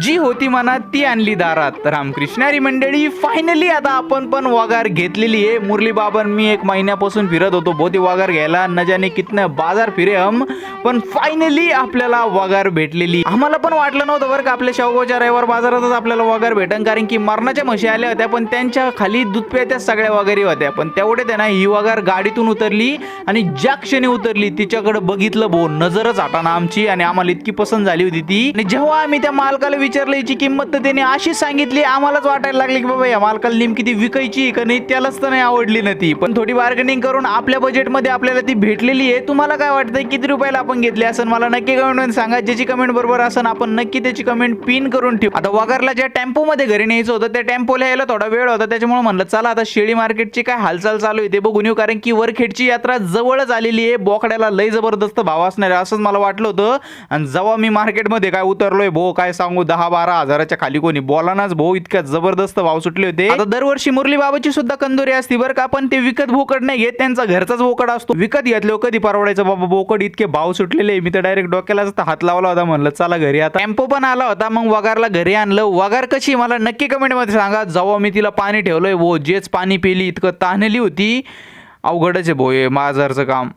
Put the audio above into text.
जी होती मनात ती आणली दारात। रामकृष्णारी मंडळी, फायनली आता आपण पण वगार घेतलेली आहे। मुरली बाबन मी 1 महिन्यापासून फिरत होतो बहुती वगार घ्यायला, न जाने कितने बाजार फिरे हम, पण फायनली आपल्याला वगार भेटलेली। आम्हाला पण वाटलं नव्हतं बरं का आपल्या शेवगावच्या रविवार बाजारातच आपल्याला वगार भेटन, कारण की मरणाच्या म्हशी आल्या होत्या पण त्यांच्या खाली दूध प्यायच्या सगळ्या वगैरे होत्या। पण तेवढे त्यांना ही वगार गाडीतून उतरली आणि ज्या क्षणी उतरली तिच्याकडे बघितलं भाऊ, नजरच हटाना आमची, आणि आम्हाला इतकी पसंत झाली होती ती। आणि जेव्हा आम्ही त्या मालकाला विचारलं याची किंमत, तर त्याने अशी सांगितली, आम्हालाच वाटायला लागली की बाबा या मालकाला नेमकी ती विकायची का नाही, त्यालाच तर नाही आवडली ना ती। पण थोडी बार्गेनिंग करून आपल्या बजेटमध्ये आपल्याला ती भेटलेली आहे। तुम्हाला काय वाटतंय किती रुपयाला आपण घेतली असं मला नक्की कमेंटमध्ये सांगा। ज्याची कमेंट बरोबर असेल आपण नक्की त्याची कमेंट पिन करून ठेवू। आता वगारला ज्या टेम्पो मध्ये घरी न्यायचं होतं त्या टेम्पोला यायला थोडा वेळ होता, त्याच्यामुळे म्हणलं चला आता शेळी मार्केटची काय हालचाल चालू आहे ते बघून येऊ, कारण की वरखेडची यात्रा जवळच आलेली आहे। बोकड्याला लय जबरदस्त भाव असणार आहे असंच मला वाटलं होतं। आणि जेव्हा मी मार्केटमध्ये काय उतरलोय भाऊ, काय सांगू 10-12 हजाराच्या खाली कोणी बोलानाच भाऊ, इतक्या जबरदस्त भाव सुटले होते। आता दरवर्षी मुरली बाबाची सुद्धा कंदोरी असती बरं का, पण ते विकत बोकड नाही घेत, त्यांचा घरचाच बोकड असतो। विकत घेतलो कधी परवडायचं बाबा, बोकड इतके भाव सुटलेले मी तर डायरेक्ट डोक्यालाच हात लावला होता, म्हणलं चला घरी। आता टेम्पो पण आला होता, मग वगारला घरी आणलं। वगार कशी मला नक्की कमेंट मध्ये सांगा। जेव्हा मी तिला पाणी ठेवलंय वो, जेच पाणी पिली इतकं ताणली होती, अवघडच आहे भाऊ हे माझरचं काम।